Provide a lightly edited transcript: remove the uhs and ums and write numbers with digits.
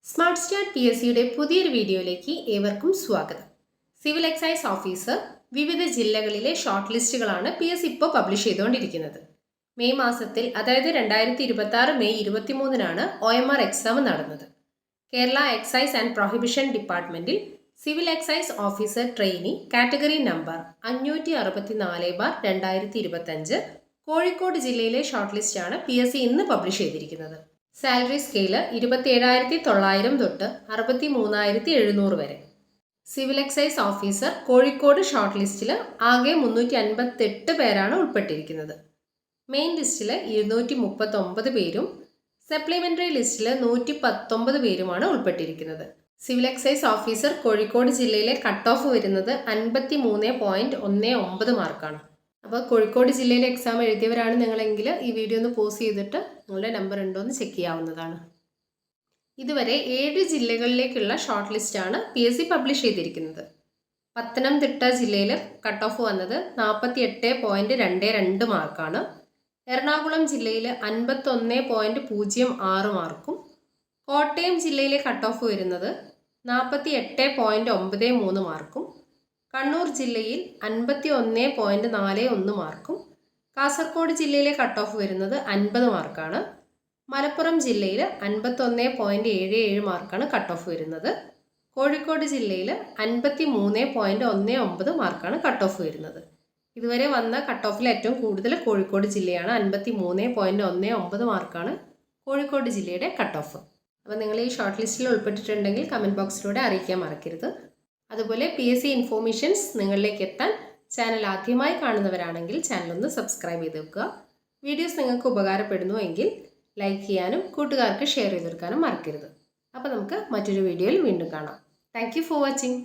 Smart start P S സിയുടെ പുതിയൊരു വീഡിയോയിലേക്ക് ഏവർക്കും സ്വാഗതം. സിവിൽ എക്സൈസ് ഓഫീസർ വിവിധ ജില്ലകളിലെ ഷോർട്ട് ലിസ്റ്റുകളാണ് പി എസ് സി ഇപ്പോൾ പബ്ലിഷ് ചെയ്തുകൊണ്ടിരിക്കുന്നത്. മെയ് മാസത്തിൽ, അതായത് 2026 മെയ് 23-നാണ് OMR എക്സാം നടന്നത്. കേരള എക്സൈസ് ആൻഡ് പ്രൊഹിബിഷൻ ഡിപ്പാർട്ട്മെന്റിൽ civil excise officer trainee category number 564/2025 Kozhikode ജില്ലയിലെ ഷോർട്ട് ലിസ്റ്റാണ് പി എസ് സി ഇന്ന് പബ്ലിഷ് ചെയ്തിരിക്കുന്നത്. സാലറി സ്കെയില് 27,900 തൊട്ട് 63,700 വരെ. Civil excise officer Kozhikode short ലിസ്റ്റിൽ ആകെ 358 പേരാണ് ഉൾപ്പെട്ടിരിക്കുന്നത്. മെയിൻ ലിസ്റ്റിൽ 239 പേരും സപ്ലിമെൻ്ററി ലിസ്റ്റിൽ 119 പേരുമാണ് ഉൾപ്പെട്ടിരിക്കുന്നത്. സിവിൽ എക്സൈസ് ഓഫീസർ കോഴിക്കോട് ജില്ലയിലെ കട്ട് ഓഫ് വരുന്നത് 53.19 മാർക്കാണ്. അപ്പോൾ കോഴിക്കോട് ജില്ലയിലെ എക്സാം എഴുതിയവരാണ് നിങ്ങളെങ്കിൽ ഈ വീഡിയോ ഒന്ന് പോസ് ചെയ്തിട്ട് നിങ്ങളുടെ നമ്പർ ഉണ്ടോ എന്ന് ചെക്ക് ചെയ്യാവുന്നതാണ്. ഇതുവരെ 7 ജില്ലകളിലേക്കുള്ള ഷോർട്ട് ലിസ്റ്റാണ് പി എസ് സി പബ്ലിഷ് ചെയ്തിരിക്കുന്നത്. പത്തനംതിട്ട ജില്ലയിൽ കട്ട് ഓഫ് വന്നത് 48.22 മാർക്കാണ്. എറണാകുളം ജില്ലയിൽ 51.06 മാർക്കും. കോട്ടയം ജില്ലയിലെ കട്ട് ഓഫ് വരുന്നത് 48.93 മാർക്കും. കണ്ണൂർ ജില്ലയിൽ 51.41 മാർക്കും. കാസർഗോഡ് ജില്ലയിലെ കട്ട് ഓഫ് വരുന്നത് 50 മാർക്കാണ്. മലപ്പുറം ജില്ലയിൽ 51.77 മാർക്കാണ് കട്ട് ഓഫ് വരുന്നത്. കോഴിക്കോട് ജില്ലയിൽ 53.19 മാർക്കാണ് കട്ട് ഓഫ് വരുന്നത്. ഇതുവരെ വന്ന കട്ട് ഓഫിൽ ഏറ്റവും കൂടുതൽ കോഴിക്കോട് ജില്ലയാണ്. 53.19 മാർക്കാണ് കോഴിക്കോട് ജില്ലയുടെ കട്ട് ഓഫ്. അപ്പോൾ നിങ്ങൾ ഈ ഷോർട്ട് ലിസ്റ്റിൽ ഉൾപ്പെട്ടിട്ടുണ്ടെങ്കിൽ കമൻറ്റ് ബോക്സിലൂടെ അറിയിക്കാൻ മറക്കരുത്. അതുപോലെ പി എസ് സി ഇൻഫോർമേഷൻസ് നിങ്ങളിലേക്ക് എത്താൻ ചാനൽ ആദ്യമായി കാണുന്നവരാണെങ്കിൽ ചാനൽ ഒന്ന് സബ്സ്ക്രൈബ് ചെയ്ത് വെക്കുക. വീഡിയോസ് നിങ്ങൾക്ക് ഉപകാരപ്പെടുന്നു എങ്കിൽ ലൈക്ക് ചെയ്യാനും കൂട്ടുകാർക്ക് ഷെയർ ചെയ്തെടുക്കാനും മറക്കരുത്. അപ്പോൾ നമുക്ക് മറ്റൊരു വീഡിയോയിൽ വീണ്ടും കാണാം. Thank you for watching.